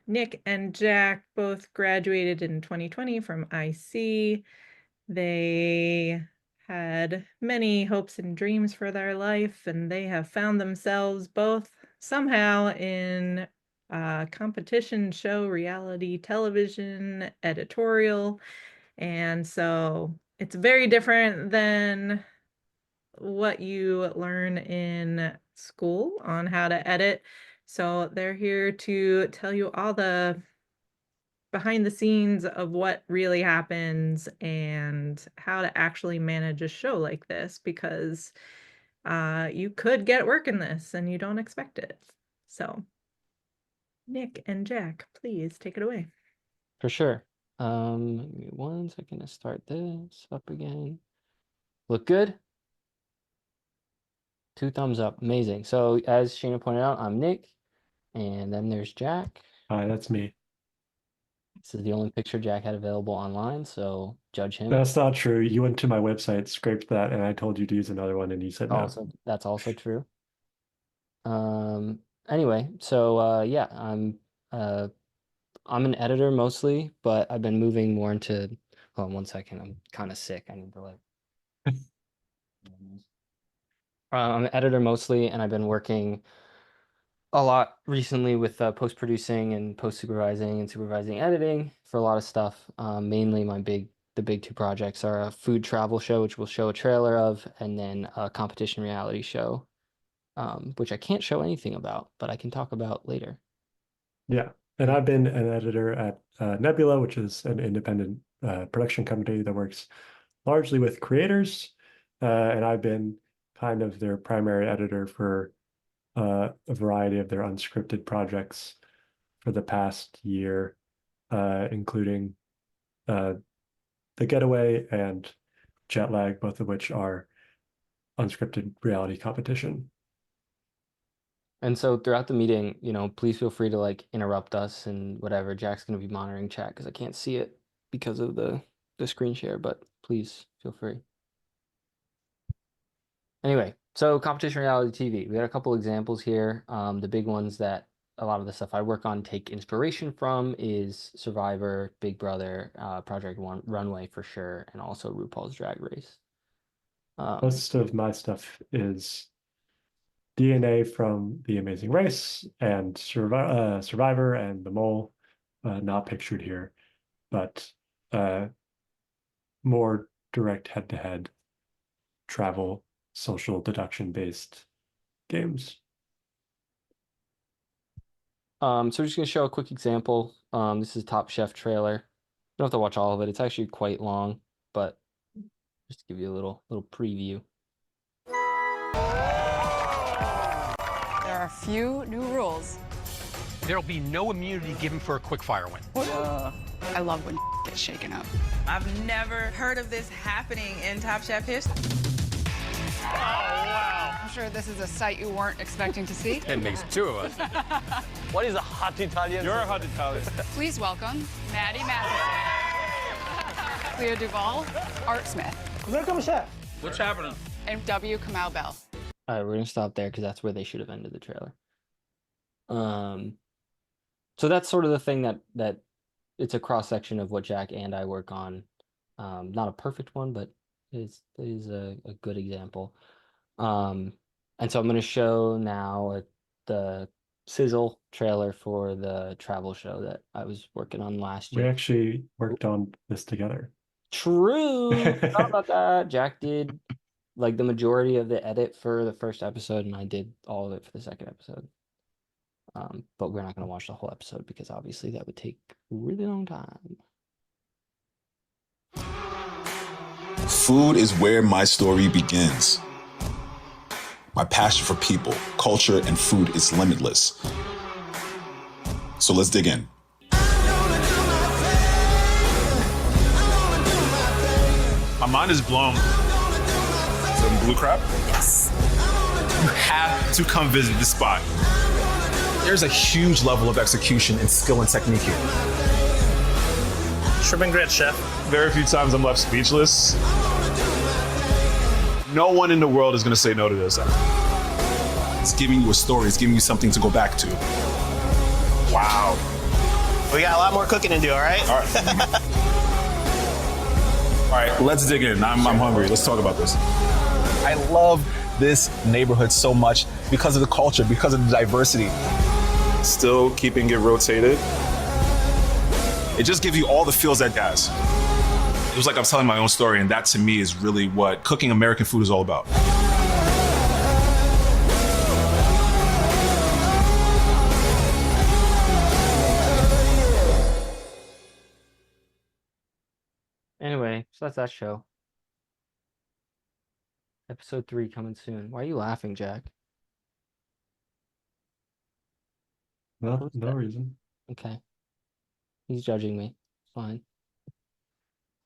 Nick and Jack both graduated in 2020 from IC. They had many hopes and dreams for their life, and they have found themselves both somehow in competition show, reality television, editorial. And so it's very different than what you learn in school on how to edit. So they're here to tell you all the behind the scenes of what really happens and how to actually manage a show like this, because you could get work in this and you don't expect it. So Nick and Jack, please take it away. For sure. Give me 1 second to start this up again. Look good? 2 thumbs up. Amazing. So as Shayna pointed out, I'm Nick, and then there's Jack. Hi, that's me. This is the only picture Jack had available online, so judge him. That's not true. You went to my website, scraped that, and I told you to use another one, and you said no. Also, that's also true. Anyway, so yeah, I'm an editor mostly, but I've been moving more into, hold on 1 second, I'm kind of sick. I need to like I'm an editor mostly, and I've been working a lot recently with post-producing and post-supervising and supervising editing for a lot of stuff. Mainly the big two projects are a food travel show, which we'll show a trailer of, and then a competition reality show, which I can't show anything about, but I can talk about later. Yeah, and I've been an editor at Nebula, which is an independent production company that works largely with creators, and I've been kind of their primary editor for a variety of their unscripted projects for the past year, including The Getaway and Jet Lag, both of which are unscripted reality competition. And so throughout the meeting, please feel free to like interrupt us and whatever. Jack's going to be monitoring chat because I can't see it because of the screen share, but please feel free. Anyway, so competition reality TV. We got a couple examples here. The big ones that a lot of the stuff I work on take inspiration from is Survivor, Big Brother, Project Runway for sure, and also RuPaul's Drag Race. Most of my stuff is DNA from The Amazing Race and Survivor and The Mole, not pictured here, but more direct head-to-head travel, social deduction-based games. So we're just going to show a quick example. This is Top Chef trailer. You don't have to watch all of it. It's actually quite long, but just to give you a little preview. There are a few new rules. There'll be no immunity given for a quick fire win. I love when gets shaken up. I've never heard of this happening in Top Chef history. Oh, wow. I'm sure this is a sight you weren't expecting to see. It makes two of us. What is a hot Italian? You're a hot Italian. Please welcome Maddie Matheson, Clea Duvall, Art Smith, What's happening? and W. Kamau Bell. All right, we're going to stop there because that's where they should have ended the trailer. So that's sort of the thing that it's a cross-section of what Jack and I work on. Not a perfect one, but it is a good example. And so I'm going to show now the sizzle trailer for the travel show that I was working on last year. We actually worked on this together. True. How about that? Jack did like the majority of the edit for the first episode, and I did all of it for the second episode. But we're not going to watch the whole episode because obviously that would take a really long time. Food is where my story begins. My passion for people, culture, and food is limitless. So let's dig in. My mind is blown. Some blue crab? Yes. You have to come visit this spot. There's a huge level of execution and skill and technique here. Shrimp and grits, chef. Very few times I'm left speechless. No one in the world is gonna say no to this. It's giving you a story, it's giving you something to go back to. Wow. We got a lot more cooking to do, all right? All right. All right, let's dig in. I'm hungry. Let's talk about this. I love this neighborhood so much because of the culture, because of the diversity. Still keeping it rotated. It just gives you all the feels that has. It was like I'm telling my own story, and that to me is really what cooking American food is all about. Anyway, so that's that show. Episode 3 coming soon. Why are you laughing, Jack? No reason. Okay. He's judging me. Fine.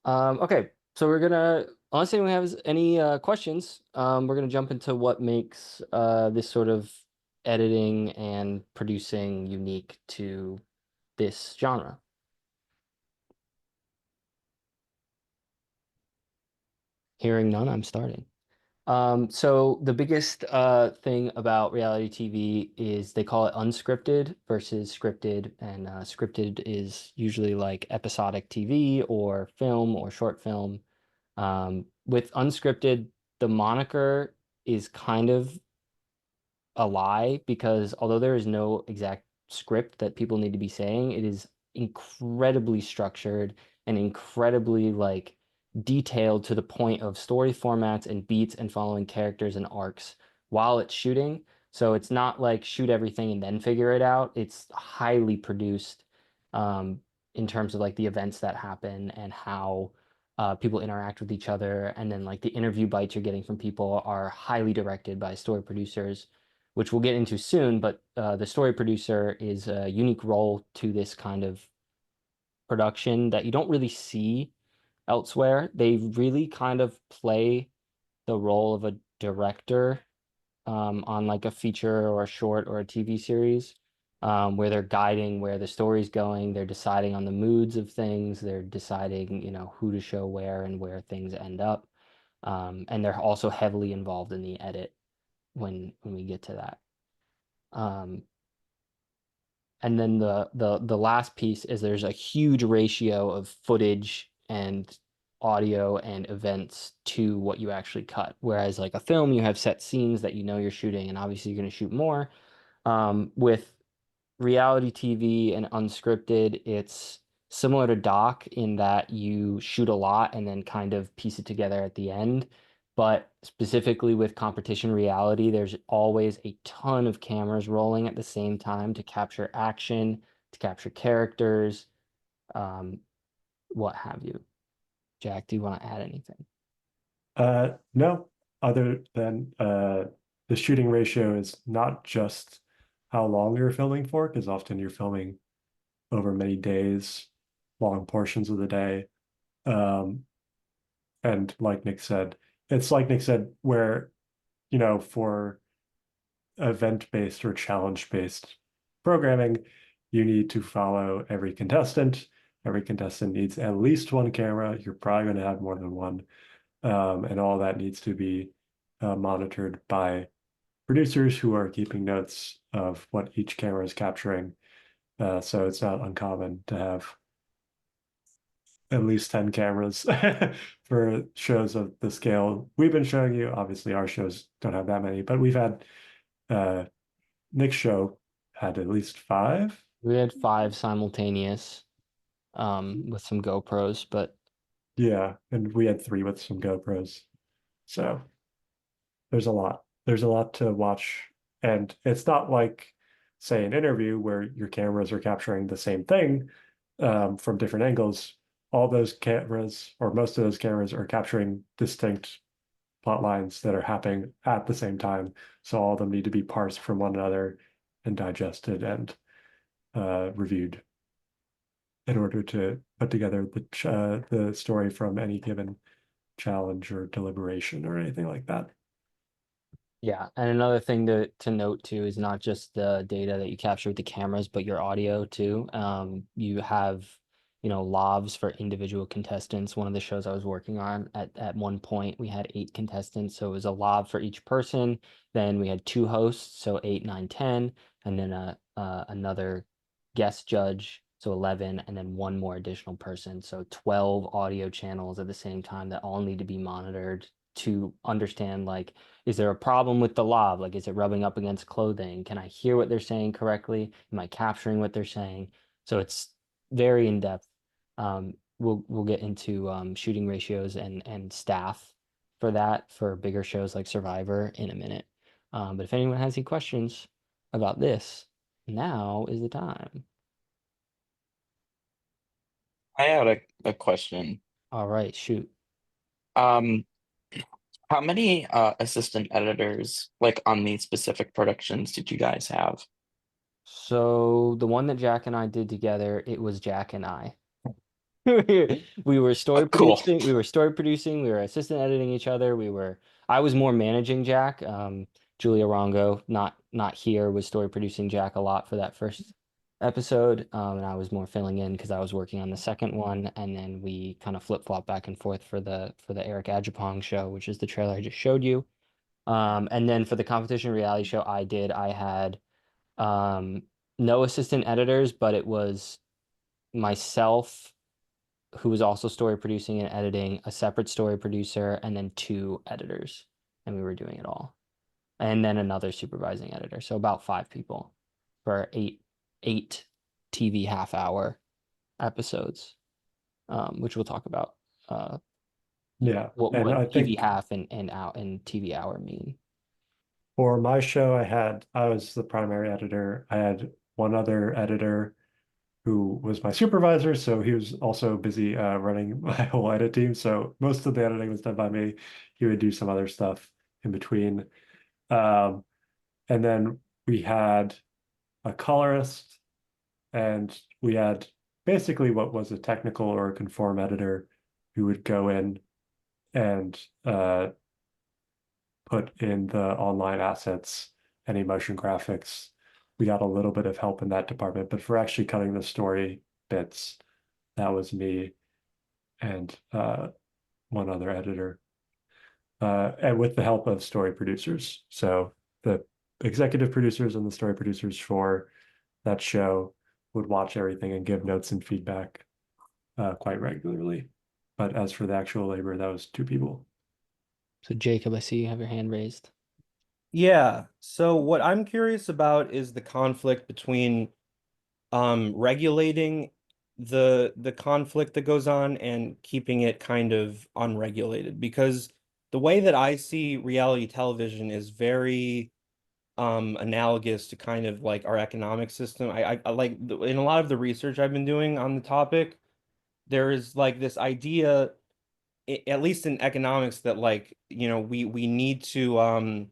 Okay, so we're gonna, unless anyone has any questions, we're gonna jump into what makes this sort of editing and producing unique to this genre. Hearing none, I'm starting. So the biggest thing about reality TV is they call it unscripted versus scripted, and scripted is usually like episodic TV or film or short film. With unscripted, the moniker is kind of a lie because although there is no exact script that people need to be saying, it is incredibly structured and incredibly like detailed to the point of story formats and beats and following characters and arcs while it's shooting. So it's not like shoot everything and then figure it out. It's highly produced in terms of like the events that happen and how people interact with each other. And then like the interview bites you're getting from people are highly directed by story producers, which we'll get into soon, but the story producer is a unique role to this kind of production that you don't really see elsewhere. They really kind of play the role of a director on like a feature or a short or a TV series, where they're guiding where the story's going, they're deciding on the moods of things, they're deciding, you know, who to show where and where things end up. And they're also heavily involved in the edit when we get to that. And then the last piece is there's a huge ratio of footage and audio and events to what you actually cut. Whereas like a film, you have set scenes that you know you're shooting, and obviously you're going to shoot more. With reality TV and unscripted, it's similar to doc in that you shoot a lot and then kind of piece it together at the end. But specifically with competition reality, there's always a ton of cameras rolling at the same time to capture action, to capture characters, what have you. Jack, do you want to add anything? No, other than the shooting ratio is not just how long you're filming for, because often you're filming over many days, long portions of the day. And like Nick said, it's like Nick said, where, you know, for event-based or challenge-based programming, you need to follow every contestant. Every contestant needs at least one camera. You're probably going to have more than one. And all that needs to be monitored by producers who are keeping notes of what each camera is capturing. So it's not uncommon to have at least 10 cameras for shows of the scale we've been showing you. Obviously, our shows don't have that many, but we've had Nick's show had at least 5. We had 5 simultaneous with some GoPros, but yeah, and we had 3 with some GoPros. So there's a lot. There's a lot to watch, and it's not like, say, an interview where your cameras are capturing the same thing from different angles. All those cameras, or most of those cameras, are capturing distinct plot lines that are happening at the same time. So all of them need to be parsed from one another and digested and reviewed in order to put together the story from any given challenge or deliberation or anything like that. yeah, and another thing to note too is not just the data that you capture with the cameras, but your audio too. You have, you know, lavs for individual contestants. One of the shows I was working on at one point, we had 8 contestants, so it was a lav for each person. Then we had 2 hosts, so 8, 9, 10, and then another guest judge. So So 11, and then one more additional person. So 12 audio channels at the same time that all need to be monitored to understand, like, is there a problem with the lav? Like, is it rubbing up against clothing? Can I hear what they're saying correctly? Am I capturing what they're saying? So it's very in depth. We'll get into shooting ratios and staff for that for bigger shows like Survivor in a minute. But if anyone has any questions about this, now is the time. I had a question. All right, shoot. Um, how many assistant editors, like on these specific productions, did you guys have? So the one that Jack and I did together, it was Jack and I. We were story Cool. producing, we were assistant editing each other. I was more managing Jack. Julia Rongo, not here, was story producing Jack a lot for that first episode. And I was more filling in because I was working on the second one, and then we kind of flip-flop back and forth for the Eric Ajapong show, which is the trailer I just showed you. And then for the competition reality show I had no assistant editors, but it was myself, who was also story producing and editing, a separate story producer, and then 2 editors, and we were doing it all. And then another supervising editor. So about 5 people for eight TV half-hour episodes, which we'll talk about. Yeah, What and I TV think half and TV hour mean. for my show, I was the primary editor. I had one other editor who was my supervisor, so he was also busy running my whole edit team. So most of the editing was done by me. He would do some other stuff in between. And then we had a colorist, and we had basically what was a technical or a conform editor who would go in and put in the online assets, any motion graphics. We got a little bit of help in that department, but for actually cutting the story bits, that was me and one other editor, and with the help of story producers. So the executive producers and the story producers for that show would watch everything and give notes and feedback quite regularly. But as for the actual labor, that was 2 people. So Jacob, I see you have your hand raised. Yeah. So what I'm curious about is the conflict between regulating the conflict that goes on and keeping it kind of unregulated, because the way that I see reality television is very analogous to kind of like our economic system. I like in a lot of the research I've been doing on the topic, there is like this idea, at least in economics, that like, you know, we need to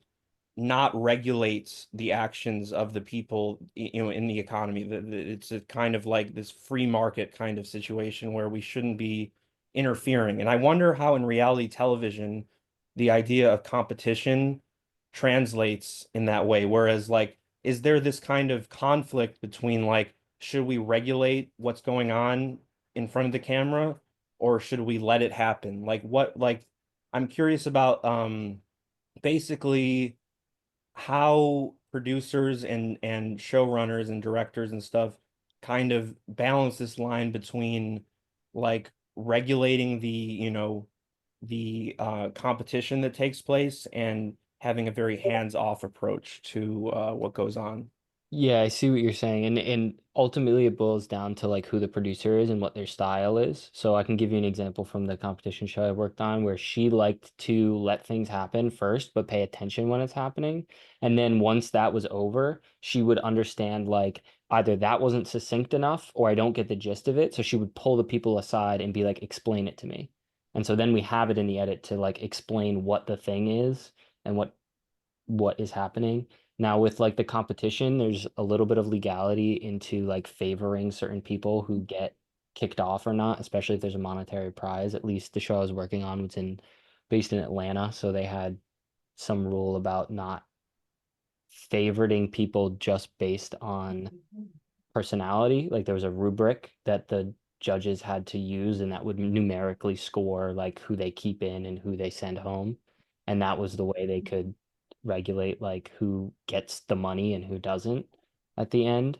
not regulate the actions of the people, you know, in the economy. It's a kind of like this free market kind of situation where we shouldn't be interfering. And I wonder how in reality television, the idea of competition translates in that way. Whereas like, is there this kind of conflict between like, should we regulate what's going on in front of the camera, or should we let it happen? Like what, like, I'm curious about basically how producers and showrunners and directors and stuff kind of balance this line between like regulating the, you know, the competition that takes place and having a very hands-off approach to what goes on. Yeah, I see what you're saying. And ultimately it boils down to like who the producer is and what their style is. So I can give you an example from the competition show I worked on where she liked to let things happen first, but pay attention when it's happening. And then once that was over, she would understand like either that wasn't succinct enough or I don't get the gist of it. So she would pull the people aside and be like, explain it to me. And so then we have it in the edit to like explain what the thing is and what is happening. Now with like the competition, there's a little bit of legality into like favoring certain people who get kicked off or not, especially if there's a monetary prize. At least the show I was working on was based in Atlanta, so they had some rule about not favoriting people just based on personality. Like there was a rubric that the judges had to use, and that would numerically score like who they keep in and who they send home. And that was the way they could regulate like who gets the money and who doesn't at the end.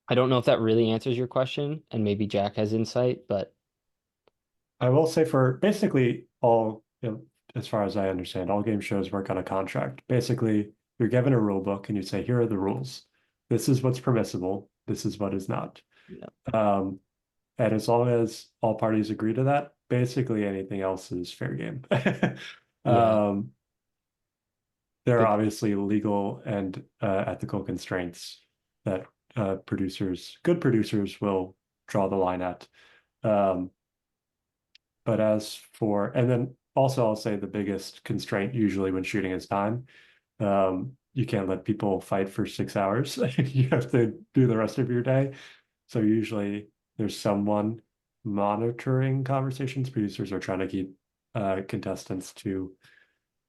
I don't know if that really answers your question, and maybe Jack has insight, but I will say for basically all, as far as I understand, all game shows work on a contract. Basically, you're given a rule book and you say, here are the rules. This is what's permissible. This is what is not. Yeah. And as long as all parties agree to that, basically anything else is fair game. Yeah. There are Good. obviously legal and ethical constraints that good producers will draw the line at. But as for, and then also I'll say the biggest constraint usually when shooting is time. You can't let people fight for 6 hours. You have to do the rest of your day. So usually there's someone monitoring conversations. Producers are trying to keep contestants to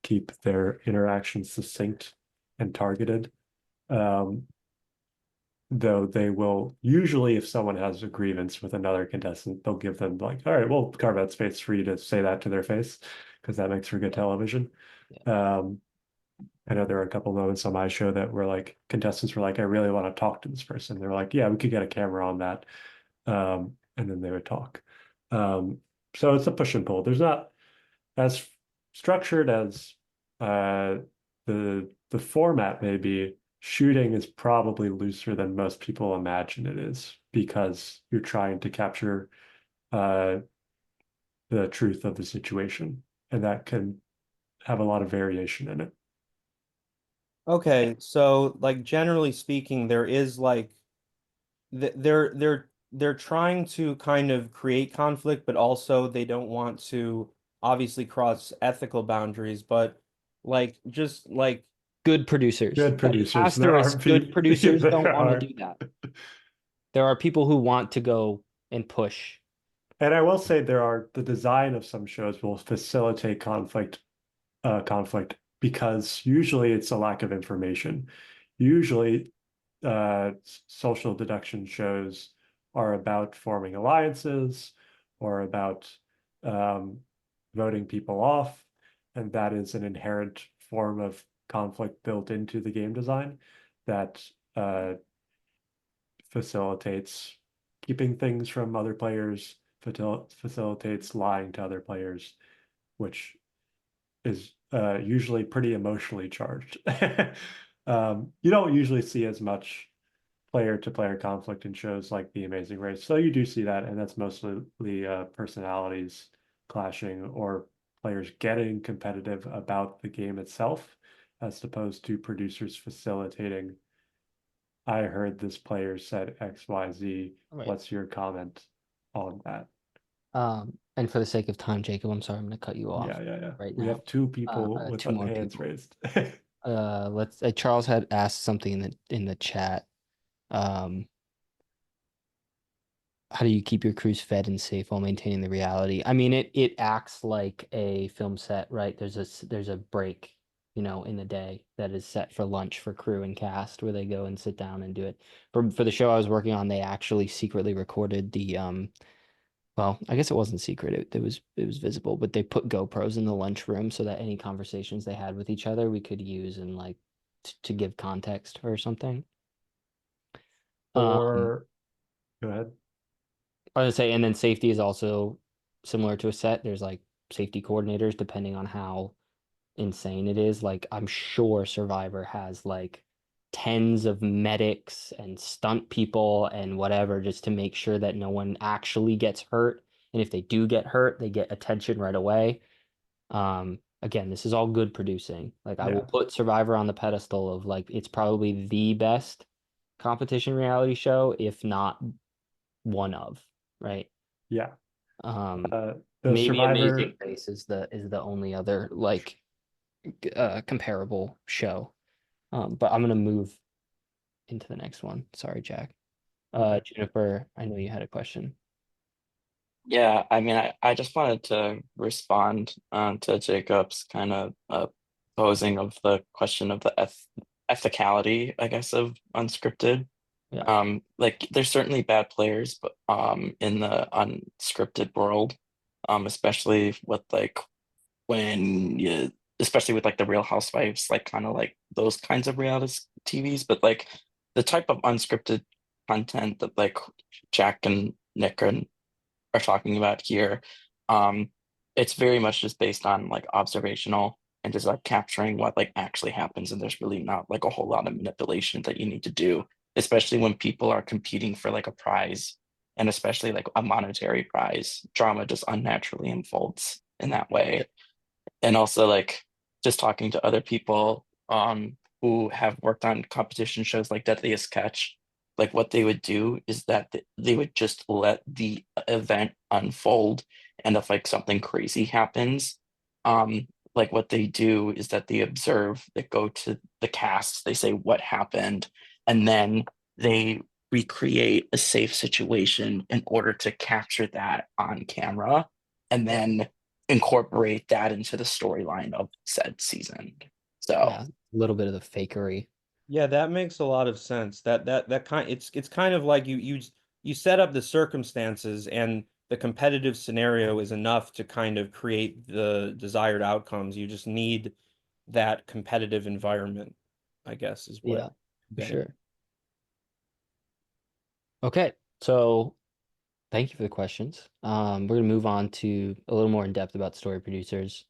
keep their interactions succinct and targeted. Though they will usually, if someone has a grievance with another contestant, they'll give them like, all right, we'll carve out space for you to say that to their face because that makes for good television. I know there are a couple moments on my show that were like contestants were like, I really want to talk to this person. They were like, yeah, we could get a camera on that. And then they would talk. So it's a push and pull. There's not as structured as the format may be. Shooting is probably looser than most people imagine it is because you're trying to capture the truth of the situation, and that can have a lot of variation in it. Okay, so like generally speaking, there is like they're trying to kind of create conflict, but also they don't want to obviously cross ethical boundaries, but like just like Good producers. Good producers. Asterisk, good producers don't want are. to do that. There are people who want to go and push. And I will say the design of some shows will facilitate conflict because usually it's a lack of information. Usually social deduction shows are about forming alliances or about voting people off, and that is an inherent form of conflict built into the game design that facilitates keeping things from other players, facilitates lying to other players, which is usually pretty emotionally charged. You don't usually see as much player-to-player conflict in shows like The Amazing Race. So you do see that, and that's mostly personalities clashing or players getting competitive about the game itself, as opposed to producers facilitating. I heard this player said XYZ. Right. What's your comment on that? And for the sake of time, Jacob, I'm sorry, I'm going to cut you off. Yeah. Right We now. have two people with two more hands people. raised. Let's. Charles had asked something in the chat. How do you keep your crews fed and safe while maintaining the reality? I mean, it acts like a film set, right? There's a break, in the day that is set for lunch for crew and cast where they go and sit down and do it. For the show I was working on, they actually secretly recorded the well, I guess it wasn't secret. It was visible, but they put GoPros in the lunchroom so that any conversations they had with each other we could use and like to give context or something. Or go ahead. I was gonna say, and then safety is also similar to a set. There's like safety coordinators depending on how insane it is. Like I'm sure Survivor has like tens of medics and stunt people and whatever just to make sure that no one actually gets hurt. And if they do get hurt, they get attention right away. Again, this is all good producing. Like I will put Survivor on the pedestal of like it's probably the best competition reality show, if not one of, right? Yeah. Maybe Survivor... Amazing Race is the only other like comparable show. But I'm gonna move into the next one. Sorry, Jack. Okay. Jennifer, I know you had a question. Yeah, I mean, I just wanted to respond to Jacob's kind of posing of the question of the ethicality, I guess, of unscripted. Yeah. Like there's certainly bad players, but in the unscripted world, especially with like especially with like the Real Housewives, like kind of like those kinds of reality TVs, but like the type of unscripted content that like Jack and Nick are talking about here, it's very much just based on like observational and just like capturing what like actually happens, and there's really not like a whole lot of manipulation that you need to do, especially when people are competing for like a prize, and especially like a monetary prize. Drama just unnaturally unfolds in that way. And also like just talking to other people who have worked on competition shows like Deadliest Catch, like what they would do is that they would just let the event unfold, and if like something crazy happens, like what they do is that they observe, they go to the cast, they say what happened, and then they recreate a safe situation in order to capture that on camera, and then incorporate that into the storyline of said season. So Yeah, a little bit of the fakery. Yeah, that makes a lot of sense. That kind it's kind of like you set up the circumstances, and the competitive scenario is enough to kind of create the desired outcomes. You just need that competitive environment, I guess, is what. Yeah, for sure. Okay, so thank you for the questions. We're gonna move on to a little more in depth about story producers.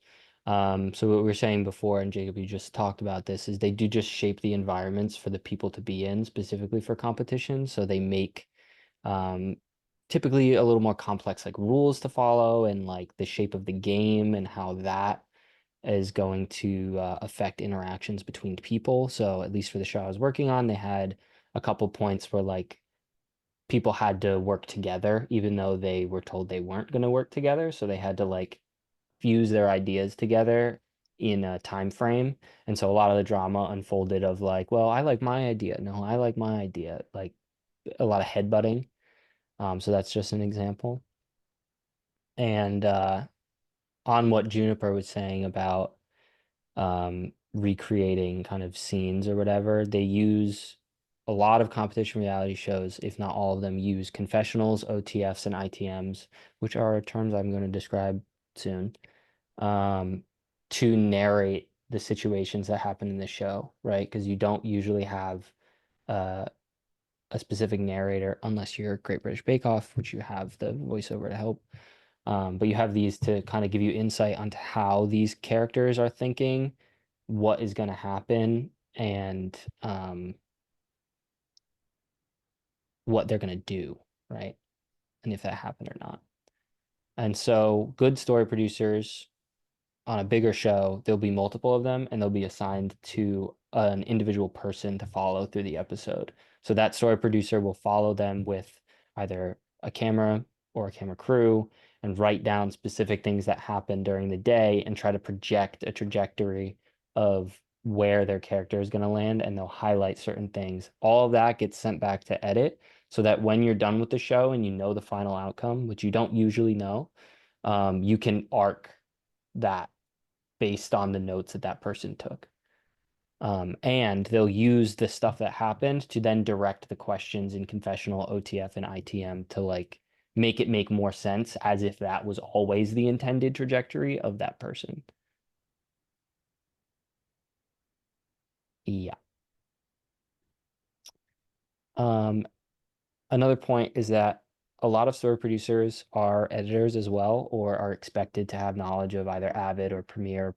So what we were saying before, and Jacob, you just talked about this, is they do just shape the environments for the people to be in, specifically for competition. So they make typically a little more complex like rules to follow, and like the shape of the game and how that is going to affect interactions between people. So at least for the show I was working on, they had a couple points where like people had to work together, even though they were told they weren't going to work together. So they had to like fuse their ideas together in a time frame. And so a lot of the drama unfolded of like, well, I like my idea. No, I like my idea. Like a lot of headbutting. So that's just an example. And on what Juniper was saying about recreating kind of scenes or whatever, they use a lot of competition reality shows, if not all of them, use confessionals, OTFs, and ITMs, which are terms I'm going to describe soon, to narrate the situations that happen in the show, right? Because you don't usually have uh, a specific narrator unless you're Great British Bake Off, which you have the voiceover to help. But you have these to kind of give you insight onto how these characters are thinking, what is going to happen, and what they're going to do, right? And if that happened or not. And so good story producers on a bigger show, there'll be multiple of them, and they'll be assigned to an individual person to follow through the episode. So that story producer will follow them with either a camera or a camera crew and write down specific things that happen during the day and try to project a trajectory of where their character is going to land, and they'll highlight certain things. All of that gets sent back to edit so that when you're done with the show and you know the final outcome, which you don't usually know, you can arc that based on the notes that that person took. And they'll use the stuff that happened to then direct the questions in confessional, OTF, and ITM to like make it make more sense as if that was always the intended trajectory of that person. Yeah. Another point is that a lot of story producers are editors as well, or are expected to have knowledge of either Avid or Premiere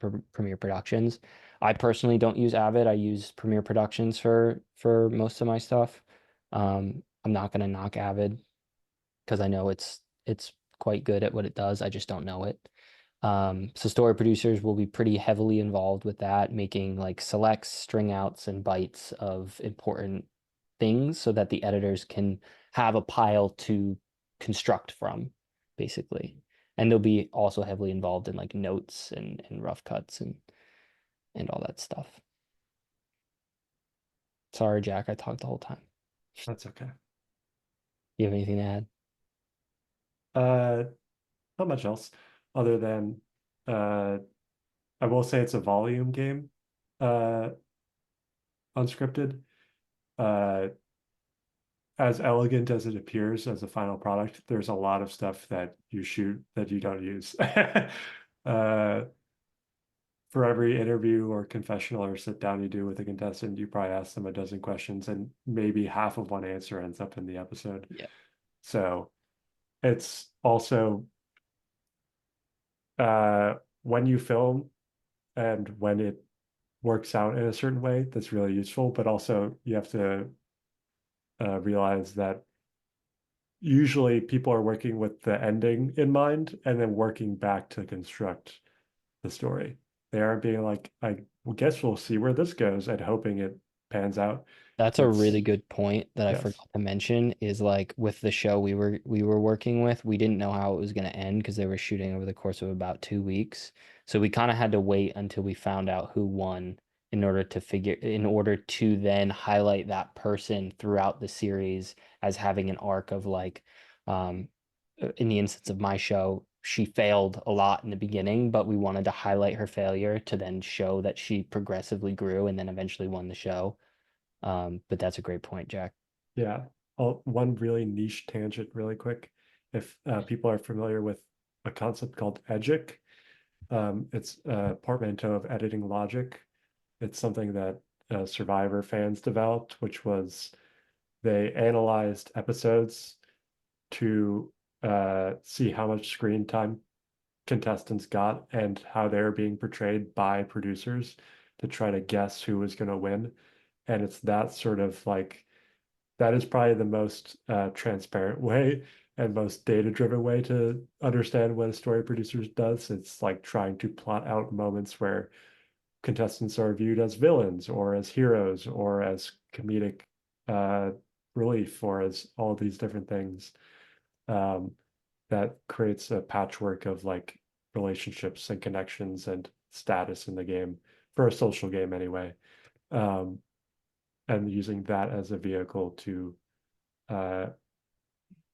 Productions. I personally don't use Avid. I use Premiere Productions for most of my stuff. I'm not going to knock Avid because I know it's quite good at what it does. I just don't know it. So story producers will be pretty heavily involved with that, making like selects, string outs, and bites of important things so that the editors can have a pile to construct from, basically. And they'll be also heavily involved in like notes and rough cuts and all that stuff. Sorry, Jack, I talked the whole time. That's okay. You have anything to add? Not much else other than I will say it's a volume game, unscripted. As elegant as it appears as a final product, there's a lot of stuff that you shoot that you don't use. for every interview or confessional or sit down you do with a contestant, you probably ask them a dozen questions and maybe half of one answer ends up in the episode. Yeah. So it's also when you film and when it works out in a certain way, that's really useful, but also you have to realize that usually people are working with the ending in mind and then working back to construct the story. They aren't being like, I guess we'll see where this goes and hoping it pans out. That's a really good point that I Yes. forgot to mention is like with the show we were working with, we didn't know how it was going to end because they were shooting over the course of about 2 weeks. So we kind of had to wait until we found out who won in order to then highlight that person throughout the series as having an arc of like, in the instance of my show, she failed a lot in the beginning, but we wanted to highlight her failure to then show that she progressively grew and then eventually won the show. But that's a great point, Jack. Yeah. One really niche tangent, really quick. If people are familiar with a concept called EDGIC, it's a portmanteau of editing logic. It's something that Survivor fans developed, which was they analyzed episodes to see how much screen time contestants got and how they're being portrayed by producers to try to guess who was going to win. And it's that sort of like, that is probably the most transparent way and most data-driven way to understand what a story producer does. It's like trying to plot out moments where contestants are viewed as villains or as heroes or as comedic relief or as all these different things. That creates a patchwork of like relationships and connections and status in the game for a social game anyway. And using that as a vehicle to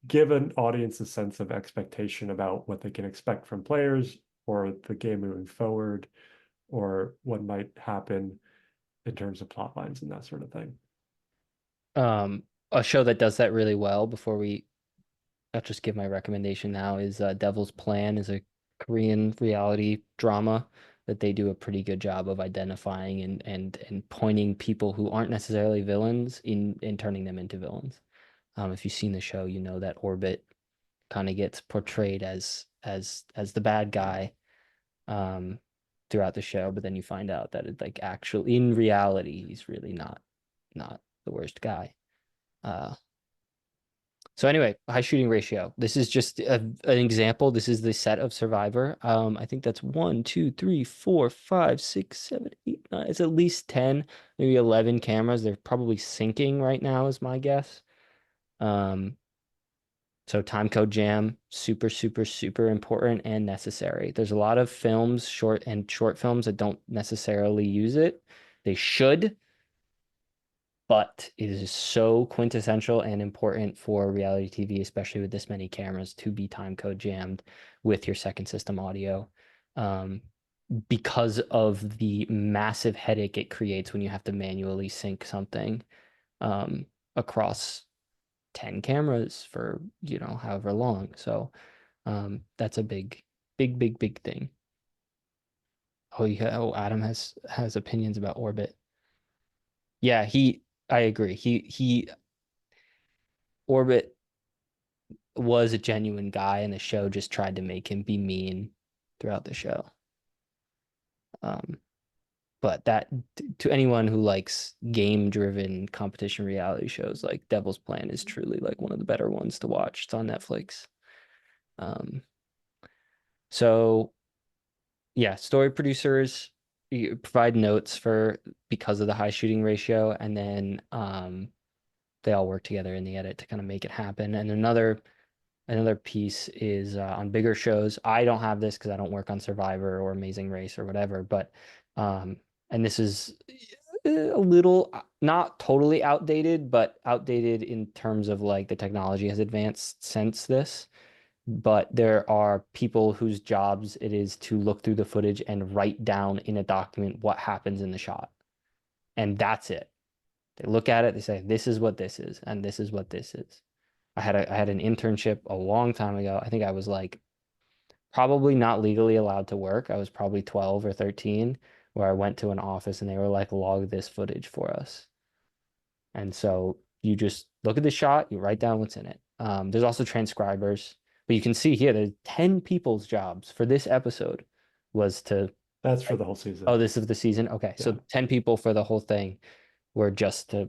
give an audience a sense of expectation about what they can expect from players or the game moving forward or what might happen in terms of plot lines and that sort of thing. A show that does that really well I'll just give my recommendation now is Devil's Plan is a Korean reality drama that they do a pretty good job of identifying and pointing people who aren't necessarily villains in turning them into villains. If you've seen the show, you know that Orbit kind of gets portrayed as the bad guy throughout the show, but then you find out that it like actually in reality he's really not the worst guy. So anyway, high shooting ratio. This is just an example. This is the set of Survivor. I think that's 1, 2, 3, 4, 5, 6, 7, 8, 9. It's at least 10, maybe 11 cameras. They're probably syncing right now, is my guess. So time code jam, super, super, super important and necessary. There's a lot of films, short films that don't necessarily use it. They should, but it is so quintessential and important for reality TV, especially with this many cameras, to be time code jammed with your second system audio, because of the massive headache it creates when you have to manually sync something across 10 cameras for, however long. So that's a big thing. Oh, yeah. Oh, Adam has opinions about Orbit. Yeah, I agree. Orbit was a genuine guy, and the show just tried to make him be mean throughout the show. But that to anyone who likes game-driven competition reality shows, like Devil's Plan is truly like one of the better ones to watch. It's on Netflix. So yeah, story producers provide notes because of the high shooting ratio, and then they all work together in the edit to kind of make it happen. And another piece is on bigger shows. I don't have this because I don't work on Survivor or Amazing Race or whatever, but and this is a little not totally outdated, but outdated in terms of like the technology has advanced since this. But there are people whose jobs it is to look through the footage and write down in a document what happens in the shot. And that's it. They look at it, they say, this is what this is, and this is what this is. I had an internship a long time ago. I think I was like probably not legally allowed to work. I was probably 12 or 13, where I went to an office and they were like, log this footage for us. And so you just look at the shot, you write down what's in it. There's also transcribers, but you can see here there's 10 people's jobs for this episode was to. That's for the whole season. Oh, this is the season? Okay. Yeah. So 10 people for the whole thing were just to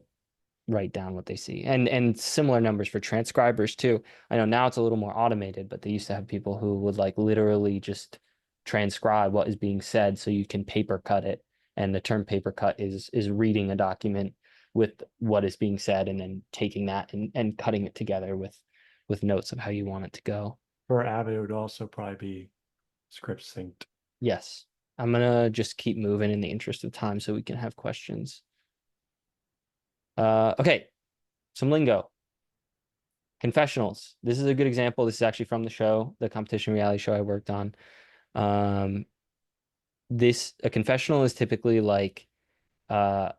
write down what they see. And similar numbers for transcribers too. I know now it's a little more automated, but they used to have people who would like literally just transcribe what is being said so you can paper cut it. And the term paper cut is reading a document with what is being said and then taking that and cutting it together with notes of how you want it to go. For Avid, it would also probably be script synced. Yes. I'm gonna just keep moving in the interest of time so we can have questions. Okay, some lingo. Confessionals. This is a good example. This is actually from the show, the competition reality show I worked on. A confessional is typically like a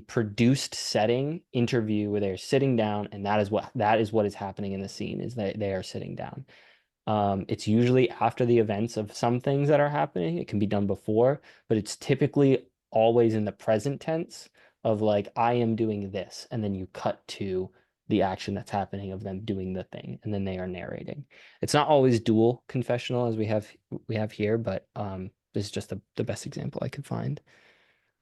produced setting interview where they're sitting down, and that is what is happening in the scene, is that they are sitting down. It's usually after the events of some things that are happening. It can be done before, but it's typically always in the present tense of like, I am doing this, and then you cut to the action that's happening of them doing the thing, and then they are narrating. It's not always dual confessional as we have here, but this is just the best example I could find.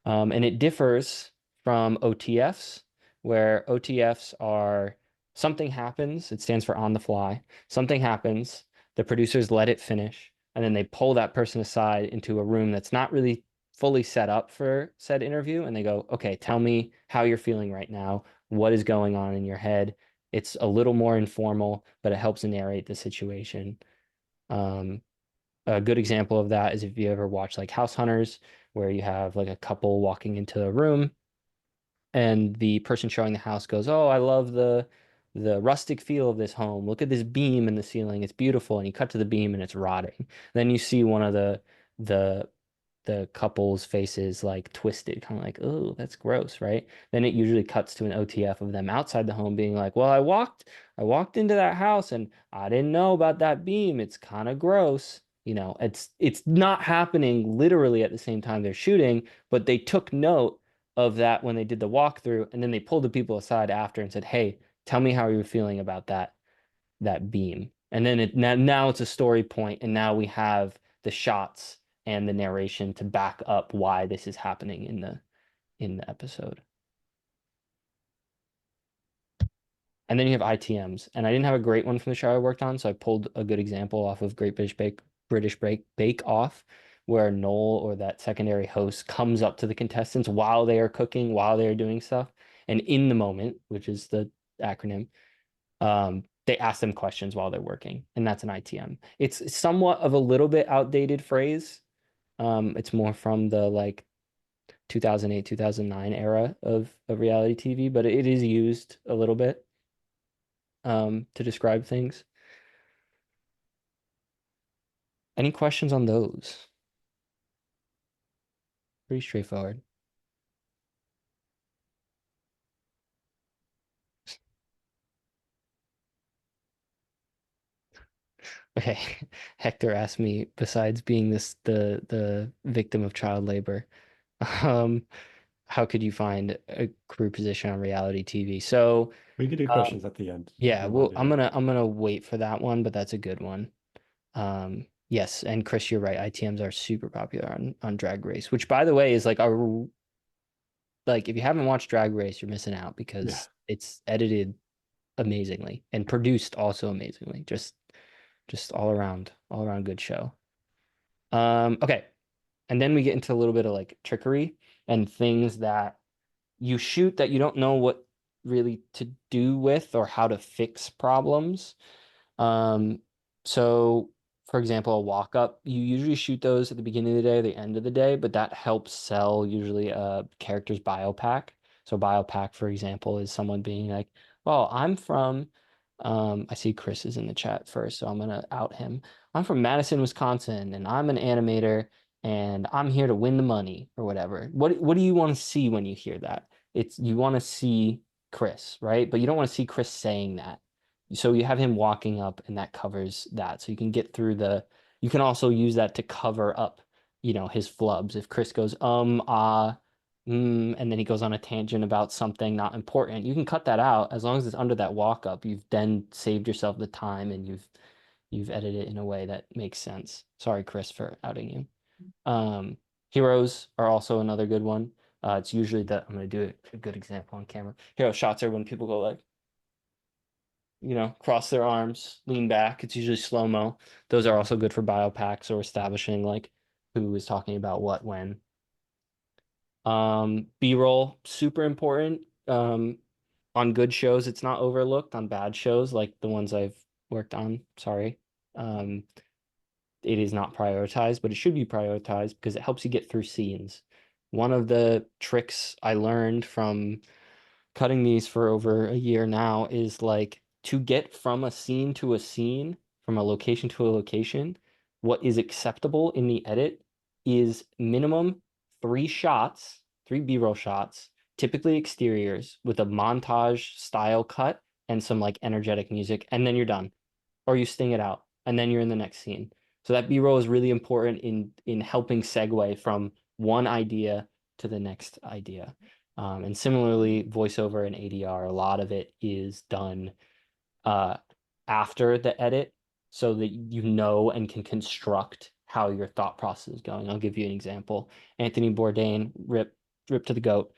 And it differs from OTFs, where OTFs are something happens, it stands for on the fly, something happens, the producers let it finish, and then they pull that person aside into a room that's not really fully set up for said interview, and they go, okay, tell me how you're feeling right now, what is going on in your head. It's a little more informal, but it helps narrate the situation. A good example of that is if you ever watch like House Hunters, where you have like a couple walking into a room and the person showing the house goes, oh, I love the rustic feel of this home. Look at this beam in the ceiling. It's beautiful. And you cut to the beam and it's rotting. Then you see one of the couple's faces like twisted, kind of like, oh, that's gross, right? Then it usually cuts to an OTF of them outside the home being like, well, I walked into that house and I didn't know about that beam. It's kind of gross. You know, it's not happening literally at the same time they're shooting, but they took note of that when they did the walkthrough, and then they pulled the people aside after and said, hey, tell me how you're feeling about that beam. And then now it's a story point, and now we have the shots and the narration to back up why this is happening in the episode. And then you have ITMs, and I didn't have a great one from the show I worked on, so I pulled a good example off of Great British Bake Off, where Noel or that secondary host comes up to the contestants while they are cooking, while they are doing stuff, and in the moment, which is the acronym, they ask them questions while they're working, and that's an ITM. It's somewhat of a little bit outdated phrase. It's more from the like 2008, 2009 era of reality TV, but it is used a little bit to describe things. Any questions on those? Pretty straightforward. Okay, Hector asked me, besides being the victim of child labor, how could you find a career position on reality TV? So we could do questions at the end. Yeah, well, I'm gonna wait for that one, but that's a good one. Yes, and Chris, you're right. ITMs are super popular on Drag Race, which by the way is like if you haven't watched Drag Race, you're missing out because it's edited amazingly and produced also amazingly. Just all around good show. Okay. And then we get into a little bit of like trickery and things that you shoot that you don't know what really to do with or how to fix problems. So for example, a walk up, you usually shoot those at the beginning of the day or the end of the day, but that helps sell usually a character's bio pack. So bio pack, for example, is someone being like, well, I'm from I see Chris is in the chat first, so I'm gonna out him. I'm from Madison, Wisconsin, and I'm an animator, and I'm here to win the money or whatever. What do you want to see when you hear that? You want to see Chris, right? But you don't want to see Chris saying that. So you have him walking up, and that covers that. So you can get through the You can also use that to cover up, you know, his flubs. If Chris goes, and then he goes on a tangent about something not important, you can cut that out as long as it's under that walk up. You've then saved yourself the time and you've edited it in a way that makes sense. Sorry, Chris, for outing you. Heroes are also another good one. It's usually that I'm going to do a good example on camera. Hero shots are when people go like, you know, cross their arms, lean back. It's usually slow-mo. Those are also good for biopacks or establishing like who is talking about what when. B-roll, super important. On good shows, it's not overlooked. On bad shows, like the ones I've worked on, sorry. It is not prioritized, but it should be prioritized because it helps you get through scenes. One of the tricks I learned from cutting these for over a year now is like to get from a scene to a scene, from a location to a location, what is acceptable in the edit is minimum 3 shots, 3 B-roll shots, typically exteriors with a montage style cut and some like energetic music, and then you're done. Or you sting it out, and then you're in the next scene. So that B-roll is really important in helping segue from one idea to the next idea. And similarly, voiceover and ADR, a lot of it is done after the edit so that you know and can construct how your thought process is going. I'll give you an example. Anthony Bourdain, rip to the goat.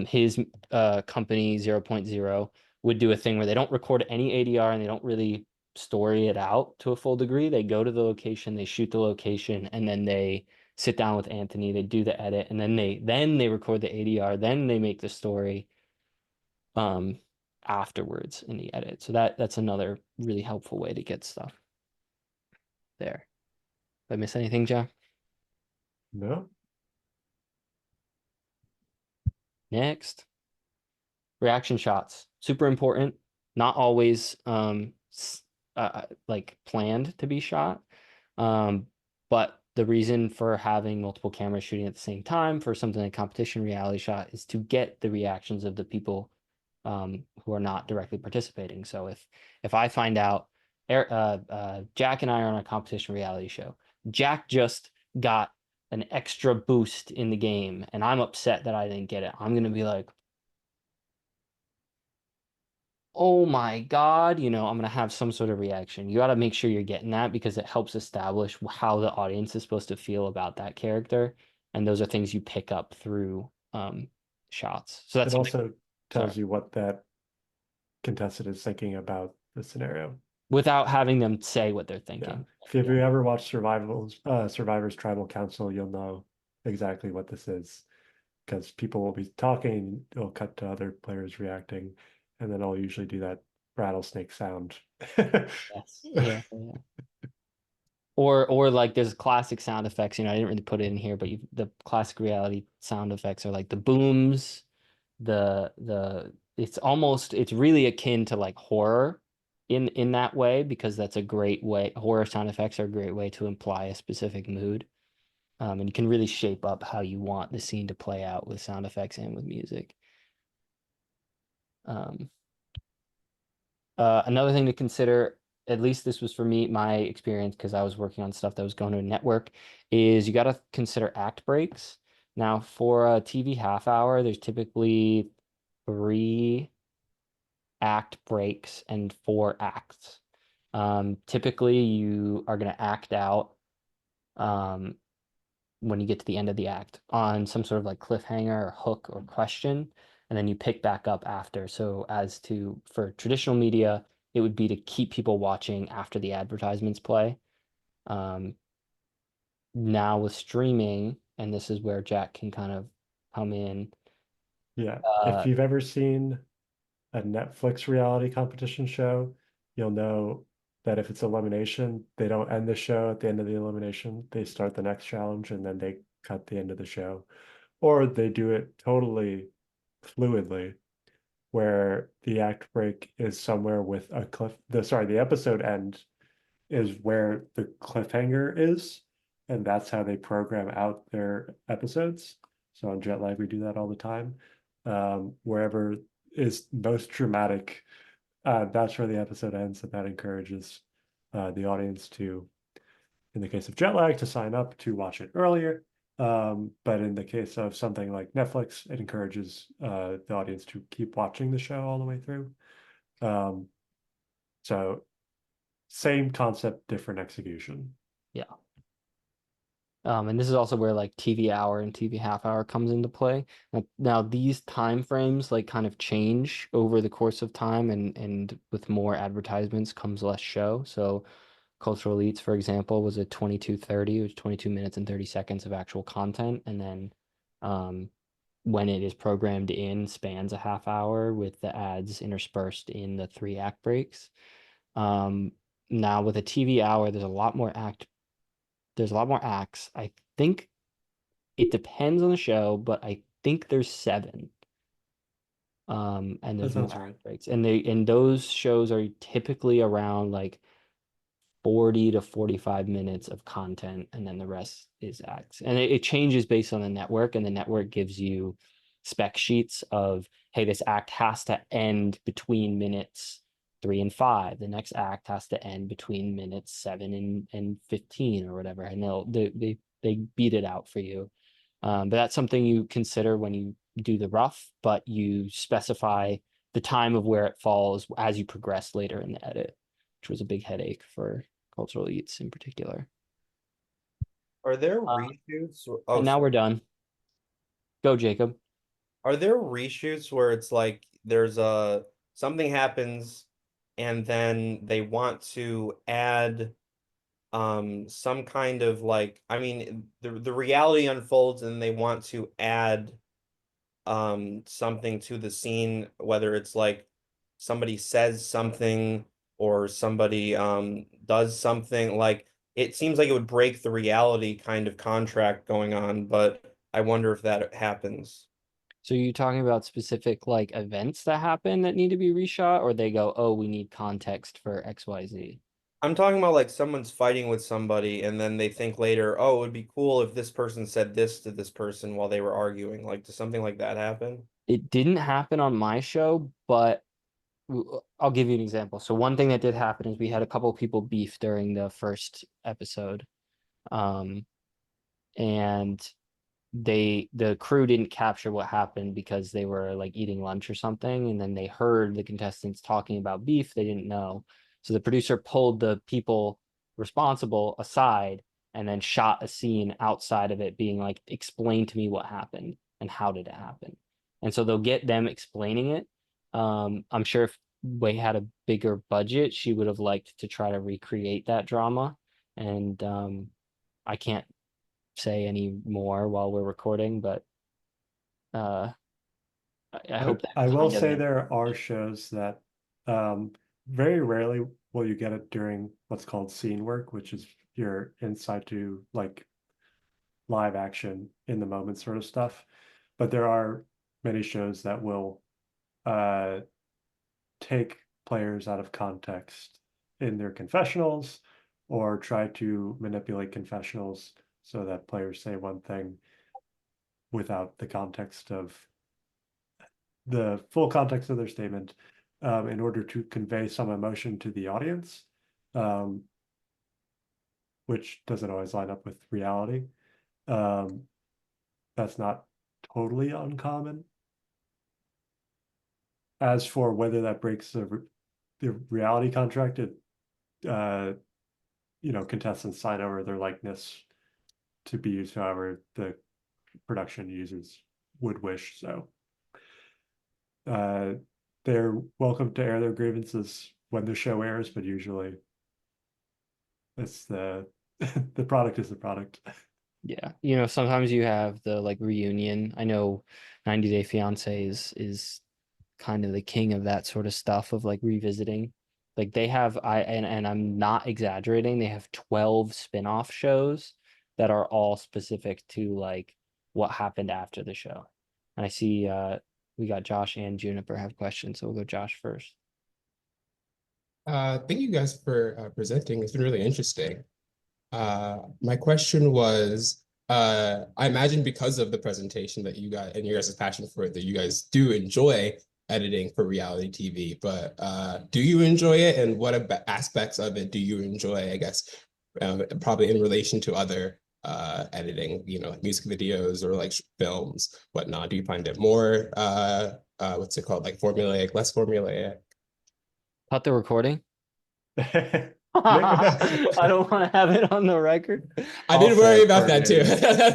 His company 0.0 would do a thing where they don't record any ADR and they don't really story it out to a full degree. They go to the location, they shoot the location, and then they sit down with Anthony, they do the edit, and then they record the ADR, then they make the story afterwards in the edit. So that's another really helpful way to get stuff there. Did I miss anything, Jack? No. Next. Reaction shots, super important. Not always like planned to be shot. But the reason for having multiple cameras shooting at the same time for something like competition reality shot is to get the reactions of the people who are not directly participating. So if I find out Jack and I are on a competition reality show, Jack just got an extra boost in the game and I'm upset that I didn't get it, I'm gonna be like, oh my God, you know, I'm gonna have some sort of reaction. You got to make sure you're getting that because it helps establish how the audience is supposed to feel about that character. And those are things you pick up through shots. So that's it also tells sorry. you what that contestant is thinking about the scenario. Without having them say what they're thinking. Yeah. If you ever watch Survivor's Tribal Council, you'll know exactly what this is because people will be talking, it'll cut to other players reacting, and then I'll usually do that rattlesnake sound. Yes. Yeah. Or like there's classic sound effects, you know, I didn't really put it in here, but the classic reality sound effects are like the booms, it's really akin to like horror in that way because that's a great way. Horror sound effects are a great way to imply a specific mood. And you can really shape up how you want the scene to play out with sound effects and with music. Another thing to consider, at least this was for me, my experience, because I was working on stuff that was going to a network, is you got to consider act breaks. Now, for a TV half hour, there's typically 3 act breaks and 4 acts. Typically, you are going to act out when you get to the end of the act on some sort of like cliffhanger or hook or question, and then you pick back up after. So for traditional media, it would be to keep people watching after the advertisements play. Now with streaming, and this is where Jack can kind of come in. Yeah, if you've ever seen a Netflix reality competition show, you'll know that if it's elimination, they don't end the show at the end of the elimination. They start the next challenge and then they cut the end of the show. Or they do it totally fluidly, where the act break is somewhere with a the episode end is where the cliffhanger is, and that's how they program out their episodes. So on Jet Lag, we do that all the time. Wherever is most dramatic, that's where the episode ends, and that encourages the audience to in the case of jet lag, to sign up to watch it earlier. But in the case of something like Netflix, it encourages the audience to keep watching the show all the way through. So same concept, different execution. Yeah. And this is also where like TV hour and TV half hour comes into play. Now these time frames like kind of change over the course of time, and with more advertisements comes less show. So Cultural Elites, for example, was a 22:30, which 22 minutes and 30 seconds of actual content, and then when it is programmed in, spans a half hour with the ads interspersed in the 3 act breaks. Now with a TV hour, there's a lot more acts. I think it depends on the show, but I think there's 7. And there's more act breaks. And those shows are typically around like 40 to 45 minutes of content, and then the rest is acts. And it changes based on the network, and the network gives you spec sheets of, hey, this act has to end between minutes 3 and 5. The next act has to end between minutes 7 and 15 or whatever, and they beat it out for you. But that's something you consider when you do the rough, but you specify the time of where it falls as you progress later in the edit, which was a big headache for Cultural Elites in particular. Are there reshoots? And now we're done. Go, Jacob. Are there reshoots where it's like there's something happens and then they want to add some kind of like, I mean, the reality unfolds and they want to add something to the scene, whether it's like somebody says something or somebody does something, like it seems like it would break the reality kind of contract going on, but I wonder if that happens. So you're talking about specific like events that happen that need to be reshot, or they go, oh, we need context for XYZ? I'm talking about like someone's fighting with somebody and then they think later, oh, it would be cool if this person said this to this person while they were arguing. Like, does something like that happen? It didn't happen on my show, but I'll give you an example. So one thing that did happen is we had a couple people beef during the first episode. And the crew didn't capture what happened because they were like eating lunch or something, and then they heard the contestants talking about beef they didn't know. So the producer pulled the people responsible aside and then shot a scene outside of it being like, explain to me what happened and how did it happen. And so they'll get them explaining it. I'm sure if Wei had a bigger budget, she would have liked to try to recreate that drama. And I can't say any more while we're recording, but I hope that I will say there are shows that very rarely will you get it during what's called scene work, which is your insight to like live action in the moment sort of stuff. But there are many shows that will take players out of context in their confessionals or try to manipulate confessionals so that players say one thing without the context of the full context of their statement, in order to convey some emotion to the audience, which doesn't always line up with reality. That's not totally uncommon. As for whether that breaks the reality contract, contestants sign over their likeness to be used however the production users would wish. So they're welcome to air their grievances when the show airs, but usually it's the product is the product. Yeah, sometimes you have the like reunion. I know 90 Day Fiance is kind of the king of that sort of stuff, of like revisiting. Like they have, and I'm not exaggerating, they have 12 spin-off shows that are all specific to like what happened after the show. And I see we got Josh and Juniper have questions, so we'll go Josh first. Thank you guys for presenting. It's been really interesting. My question was, I imagine because of the presentation that you guys and your guys' passion for it, that you guys do enjoy editing for reality TV, but do you enjoy it, and what aspects of it do you enjoy, I guess, probably in relation to other editing, like music videos or like films, whatnot? Do you find it more what's it called, like formulaic, less formulaic? Cut the recording. Nick, I don't want to have it on the record. I did worry about that too.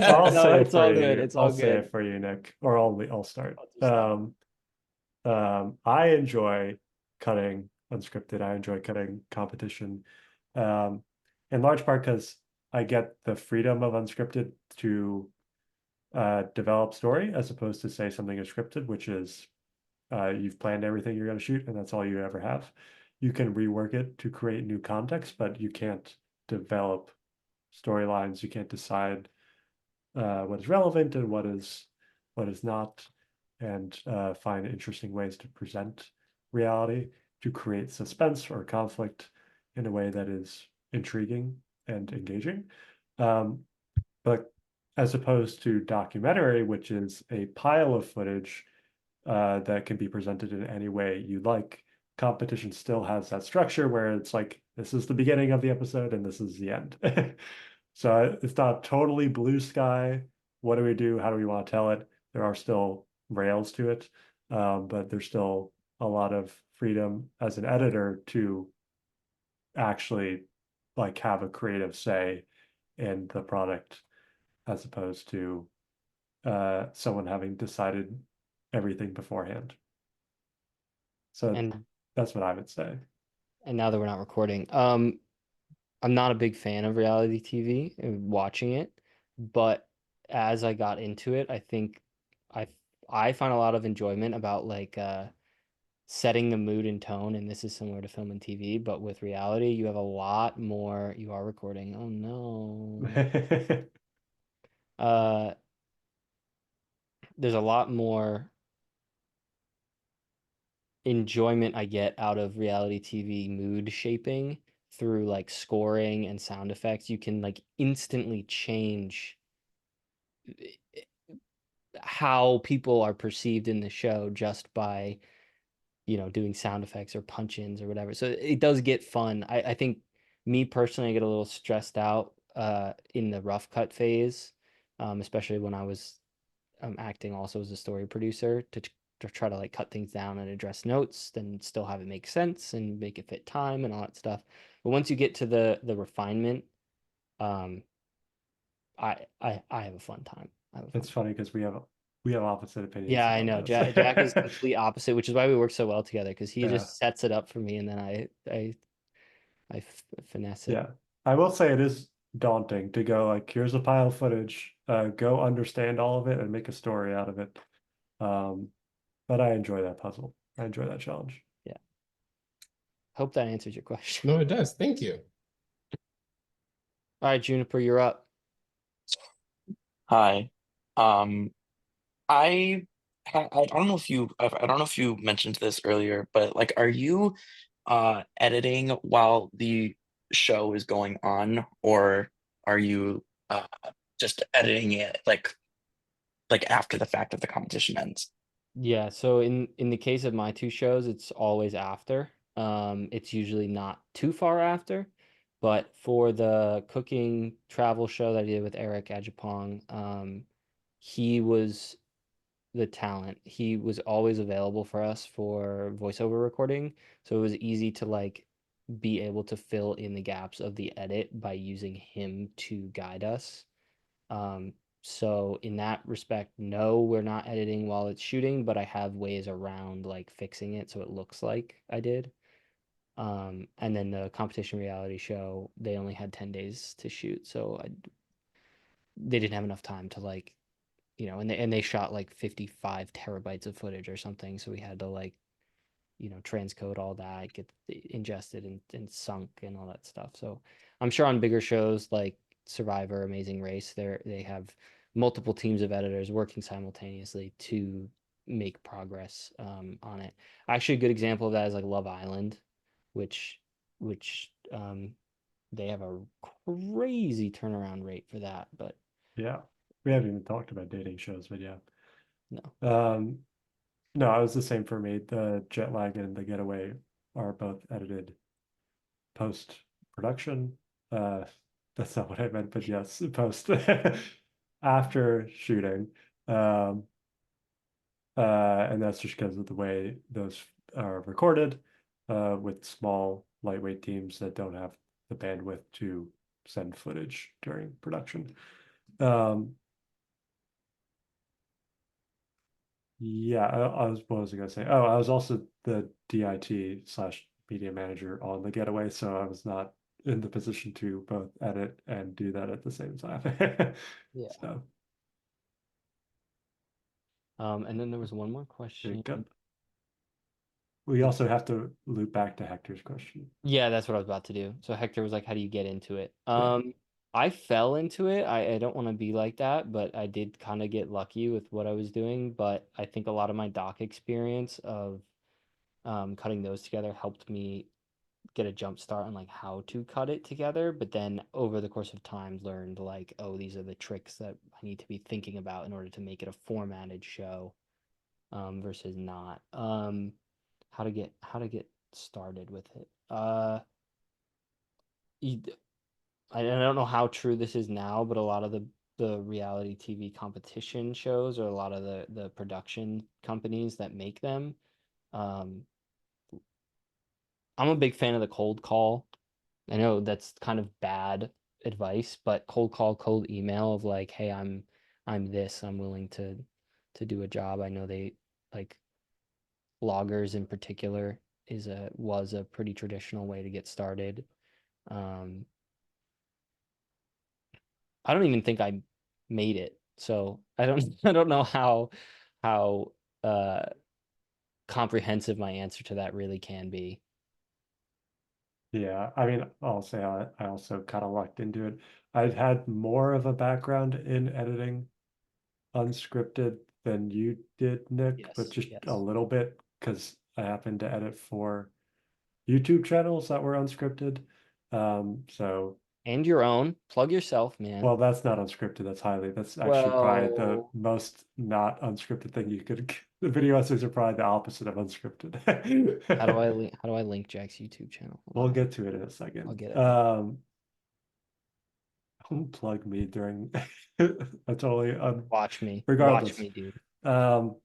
I'll No, say it it's all for good. you. It's all I'll say good. it for you, Nick, or I'll start. I'll just I enjoy cutting unscripted. I enjoy cutting competition, in large part because I get the freedom of unscripted to develop story as opposed to say something is scripted, which is you've planned everything you're going to shoot and that's all you ever have. You can rework it to create new context, but you can't develop storylines. You can't decide what is relevant and what is not, and find interesting ways to present reality to create suspense or conflict in a way that is intriguing and engaging. But as opposed to documentary, which is a pile of footage that can be presented in any way you like, competition still has that structure where it's like, this is the beginning of the episode and this is the end. So it's not totally blue sky. What do we do? How do we want to tell it? There are still rails to it, but there's still a lot of freedom as an editor to actually like have a creative say in the product as opposed to someone having decided everything beforehand. So And that's what I would say. and now that we're not recording, I'm not a big fan of reality TV and watching it, but as I got into it, I think I I find a lot of enjoyment about like setting the mood and tone, and this is similar to film and TV, but with reality, you have a lot more. You are recording. Oh no. Uh, there's a lot more enjoyment I get out of reality TV mood shaping through like scoring and sound effects. You can like instantly change how people are perceived in the show just by, doing sound effects or punch-ins or whatever. So it does get fun. I think me personally, I get a little stressed out in the rough cut phase, especially when I was acting also as a story producer to try to like cut things down and address notes, then still have it make sense and make it fit time and all that stuff. But once you get to the refinement, um, I have a fun time. It's funny because we have opposite opinions. Yeah, I know. about this. Jack is complete opposite, which is why we work so well together because he Yeah. just sets it up for me and then I finesse it. Yeah, I will say it is daunting to go like, here's a pile of footage, go understand all of it and make a story out of it. But I enjoy that puzzle. I enjoy that challenge. Yeah. Hope that answers your question. No, it does. Thank you. All right, Juniper, you're up. Hi. I I don't know if I don't know if you mentioned this earlier, but like, are you editing while the show is going on, or are you just editing it like after the fact of the competition ends? Yeah, so in the case of my two shows, it's always after. It's usually not too far after, but for the cooking travel show that I did with Eric Ajapong, he was the talent. He was always available for us for voiceover recording, so it was easy to like be able to fill in the gaps of the edit by using him to guide us. Um, so in that respect, no, we're not editing while it's shooting, but I have ways around like fixing it so it looks like I did. And then the competition reality show, they only had 10 days to shoot, so they didn't have enough time to like, and they shot like 55 terabytes of footage or something, so we had to like, transcode all that, get ingested and sunk and all that stuff. So I'm sure on bigger shows like Survivor, Amazing Race, they have multiple teams of editors working simultaneously to make progress on it. Actually, a good example of that is like Love Island, which they have a crazy turnaround rate for that. But Yeah, we haven't even talked about dating shows, but yeah. no. No, it was the same for me. The Jet Lag and The Getaway are both edited post production. that's not what I meant, but yes, post after shooting. And that's just because of the way those are recorded, with small, lightweight teams that don't have the bandwidth to send footage during production. Yeah, what was I gonna say? Oh, I was also the DIT/media manager on the Getaway, so I was not in the position to both edit and do that at the same time. Yeah. So, And then there was one more question. we also have to loop back to Hector's question. Yeah, that's what I was about to do. So Hector was like, how do you get into it? Yeah. I fell into it. I don't want to be like that, but I did kind of get lucky with what I was doing. But I think a lot of my doc experience of cutting those together helped me get a jump start on like how to cut it together. But then over the course of time, learned like, oh, these are the tricks that I need to be thinking about in order to make it a formatted show, versus not. How to get started with it. I don't know how true this is now, but a lot of the reality TV competition shows, or a lot of the production companies that make them, I'm a big fan of the cold call. I know that's kind of bad advice, but cold call, cold email of like, hey, I'm this, I'm willing to do a job. I know they like bloggers in particular was a pretty traditional way to get started. I don't even think I made it, so I don't I don't know how comprehensive my answer to that really can be. Yeah, I mean, I'll say I also kind of lucked into it. I've had more of a background in editing unscripted than you did, Nick, but just a little bit because I happened to edit for YouTube channels that were unscripted. So And your own, plug yourself, man. well, that's not unscripted. That's actually probably the most not unscripted thing you could. The video essays are probably the opposite of unscripted. How do I link Jack's YouTube channel? We'll get to it in a second. I'll get it. Don't plug me during I totally Watch me. Regardless. Watch me, dude. One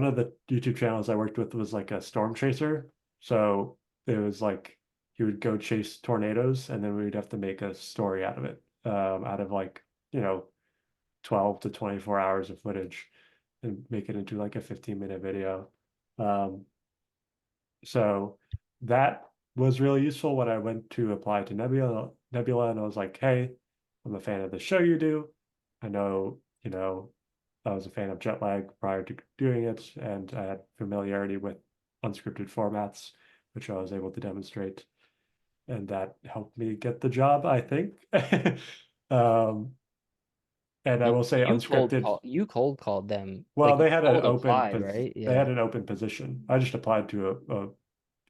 of the YouTube channels I worked with was like a storm chaser. So it was like he would go chase tornadoes and then we would have to make a story out of it. Out of like, 12 to 24 hours of footage and make it into like a 15-minute video. So that was really useful when I went to apply to Nebula, and I was like, hey, I'm a fan of the show you do. I know, I was a fan of jet lag prior to doing it, and I had familiarity with unscripted formats, which I was able to demonstrate. And that helped me get the job, I think. And I will say unscripted. You cold called them. Well, like, they had an open applied, right? They had an open position. I just applied to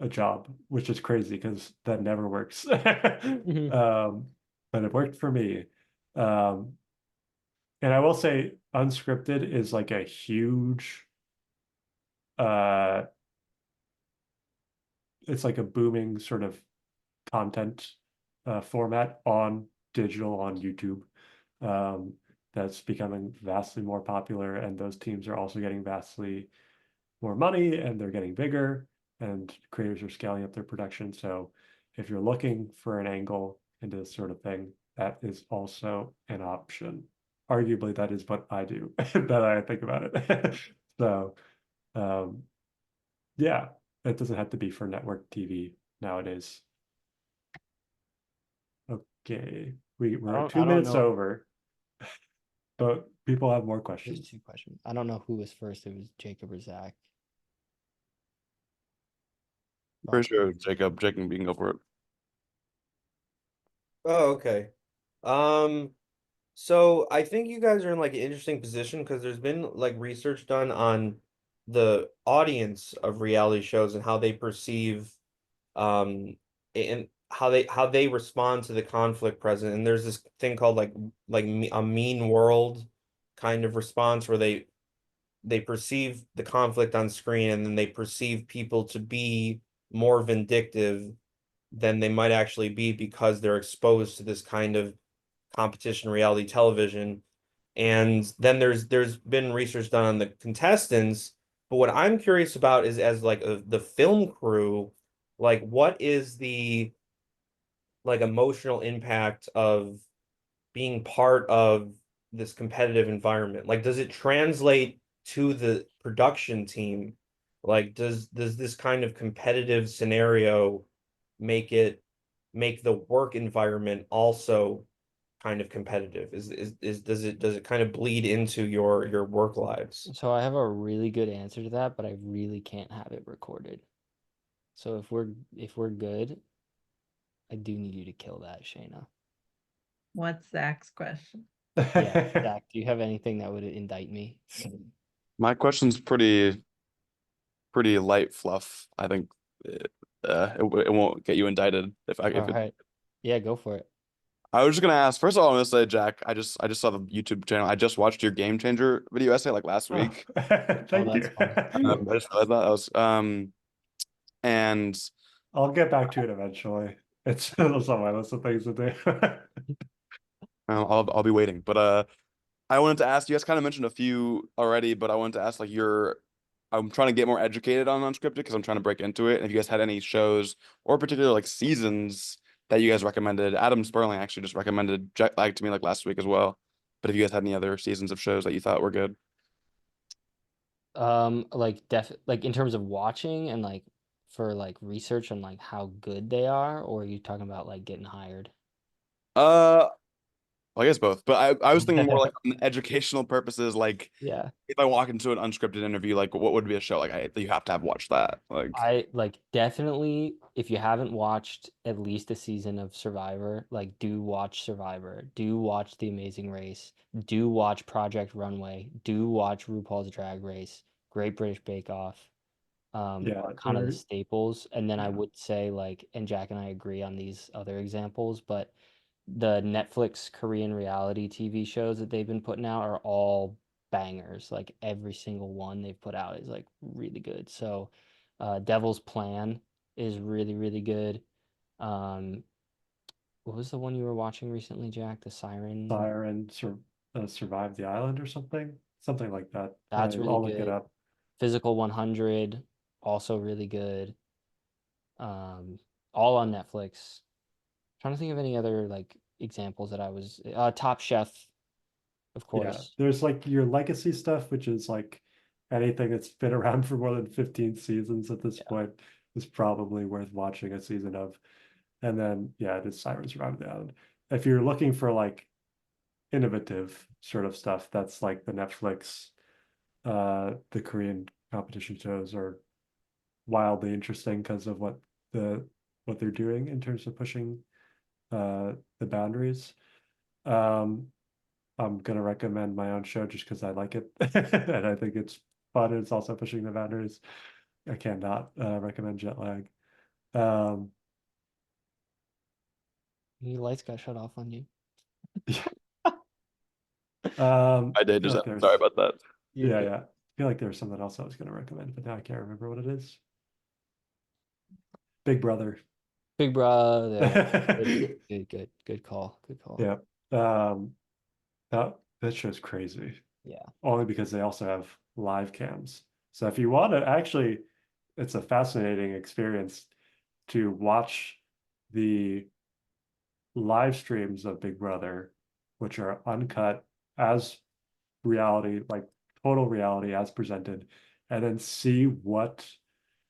a job, which is crazy because that never works. But it worked for me. And I will say unscripted is like a huge it's like a booming sort of content format on digital, on YouTube. That's becoming vastly more popular, and those teams are also getting vastly more money, and they're getting bigger, and creators are scaling up their production. So if you're looking for an angle into this sort of thing, that is also an option. Arguably, that is what I do, that I think about it. So yeah, it doesn't have to be for network TV nowadays. Okay, we're 2 minutes over. But people have more questions. There's 2 questions. I don't know who was first. It was Jacob or Zach. Pretty sure Jacob can go for it. Oh, okay. So I think you guys are in like an interesting position because there's been like research done on the audience of reality shows and how they perceive and how they respond to the conflict present. And there's this thing called a mean world kind of response where they perceive the conflict on screen and then they perceive people to be more vindictive than they might actually be because they're exposed to this kind of competition reality television. And then there's been research done on the contestants, but what I'm curious about is as like the film crew, like what is the like emotional impact of being part of this competitive environment? Like, does it translate to the production team? Like, does this kind of competitive scenario make the work environment also kind of competitive? Does it kind of bleed into your work lives? So I have a really good answer to that, but I really can't have it recorded. So if we're good, I do need you to kill that, Shayna. What's Zach's question? Yeah, Zach, do you have anything that would indict me? My question's pretty light fluff. I think it won't get you indicted if All right. Yeah, go for it. I was just gonna ask. First of all, I'm gonna say, Jack, I just saw the YouTube channel. I just watched your Game Changer video essay like last week. Thank you. I just realized that was and I'll get back to it eventually. It's on my list of things to do. I'll be waiting. But I wanted to ask, you guys kind of mentioned a few already, but I wanted to ask like I'm trying to get more educated on unscripted because I'm trying to break into it. And if you guys had any shows or particular like seasons that you guys recommended, Adam Sperling actually just recommended Jet Lag to me like last week as well. But if you guys had any other seasons of shows that you thought were good. Like in terms of watching and like for like research on like how good they are, or are you talking about like getting hired? Well, I guess both, but I was thinking more like on educational purposes, like Yeah. if I walk into an unscripted interview, like what would be a show like you have to have watched that. Like I like definitely if you haven't watched at least a season of Survivor, like do watch Survivor, do watch The Amazing Race, do watch Project Runway, do watch RuPaul's Drag Race, Great British Bake Off, Yeah, are kind of the staples. And then I would say like, and Jack and I agree on these other examples, but the Netflix Korean reality TV shows that they've been putting out are all bangers. Like every single one they've put out is like really good. So Devil's Plan is really, really good. What was the one you were watching recently, Jack? The Siren? Survive the Island or something like that. That's really I'll look it good. up. Physical 100, also really good. All on Netflix. Trying to think of any other like examples that I was Top Chef, of Yeah, course. there's like your legacy stuff, which is like anything that's been around for more than 15 seasons at this point is probably worth watching a season of. And then yeah, it is Siren Survive the Island. If you're looking for like innovative sort of stuff, that's like the Netflix, the Korean competition shows are wildly interesting because of what they're doing in terms of pushing the boundaries. I'm gonna recommend my own show just because I like it and I think it's fun and it's also pushing the boundaries. I cannot recommend Jet Lag. Your lights got shut off on you. I did just sorry about that. Yeah. I feel like there was something else I was gonna recommend, but now I can't remember what it is. Big Brother. Big Brother. Good call. Yeah. That show's crazy. Yeah. Only because they also have live cams. So if you want to actually, it's a fascinating experience to watch the live streams of Big Brother, which are uncut as reality, like total reality as presented, and then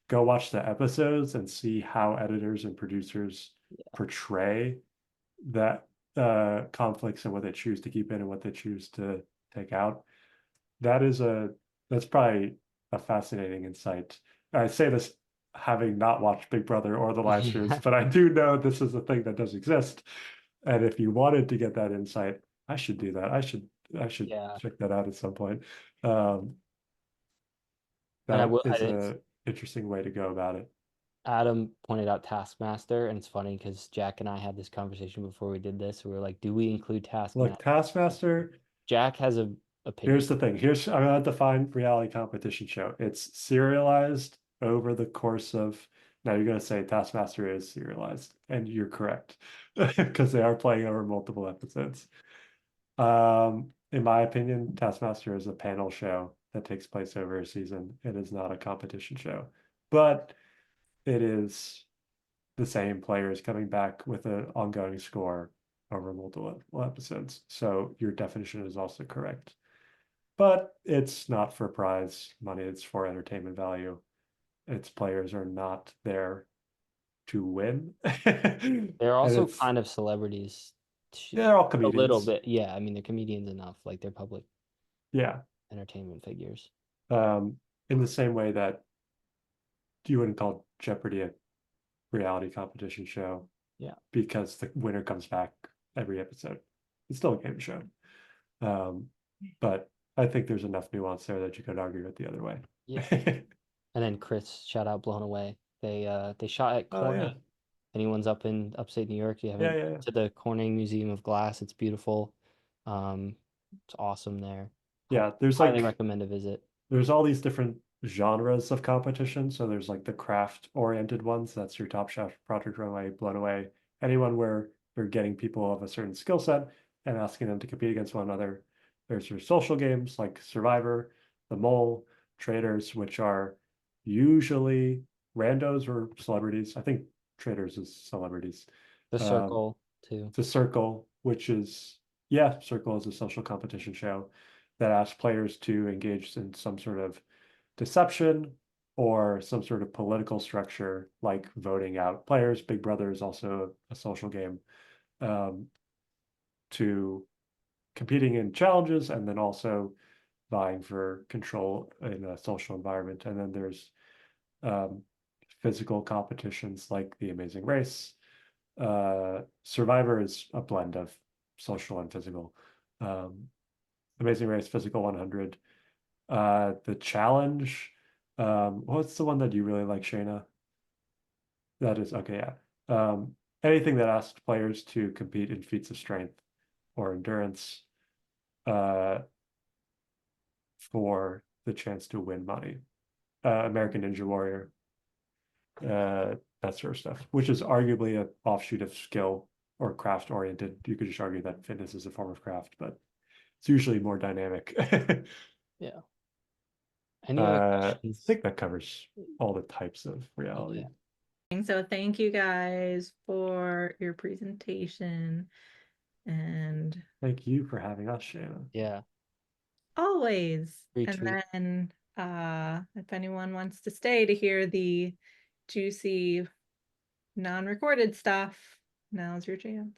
go watch the episodes and see how editors and producers portray that conflicts and what they choose to keep in and what they choose to take out. That's probably a fascinating insight. I say this having not watched Big Brother or the live streams, but I do know this is a thing that does exist. And if you wanted to get that insight, I should do that. I should check that out at some point. That is an interesting way to go about it. Adam pointed out Taskmaster, and it's funny because Jack and I had this conversation before we did this. We were like, do we include Taskmaster? Look, Taskmaster. Jack has a opinion. Here's the thing. I'm gonna define reality competition show. It's serialized over the course of Now you're going to say Taskmaster is serialized, and you're correct because they are playing over multiple episodes. In my opinion, Taskmaster is a panel show that takes place over a season. It is not a competition show, but it is the same players coming back with an ongoing score over multiple episodes. So your definition is also correct. But it's not for prize money, it's for entertainment value. Its players are not there to win. They're also kind of celebrities. They're all A comedians. little bit, yeah. I mean, they're comedians enough. Like they're public, yeah, entertainment figures. In the same way that you wouldn't call Jeopardy a reality competition show, yeah, because the winner comes back every episode. It's still a game show, but I think there's enough nuance there that you could argue it the other way. Yeah. And then Chris, shout out, Blown Away. They shot at Corning. Yeah. Anyone's up in upstate New York, you haven't to the Corning Museum of Glass. It's beautiful. It's awesome there. Yeah, there's highly recommend a visit. There's all these different genres of competition. So there's like the craft oriented ones. That's your Top Chef, Project Runway, Blown Away, anyone where you're getting people of a certain skill set and asking them to compete against one another. There's your social games like Survivor, The Mole, Traders, which are usually randos or celebrities. I think Traders is celebrities. The Circle too. The Circle, which is, yeah, Circle is a social competition show that asks players to engage in some sort of deception or some sort of political structure, like voting out players. Big Brother is also a social game, to competing in challenges and then also vying for control in a social environment. And then there's physical competitions like The Amazing Race. Survivor is a blend of social and physical. Amazing Race, Physical 100. The Challenge. What's the one that you really like, Shayna? That is okay, yeah. Anything that asks players to compete in feats of strength or endurance for the chance to win money. American Ninja Warrior. That sort of stuff, which is arguably an offshoot of skill or craft oriented. You could just argue that fitness is a form of craft, but it's usually more dynamic. Yeah. Any other questions? I think that covers all the types of reality. So thank you guys for your presentation, and thank you for having us, Shannon. Yeah. Always. Retweet. And then if anyone wants to stay to hear the juicy non-recorded stuff, now's your chance.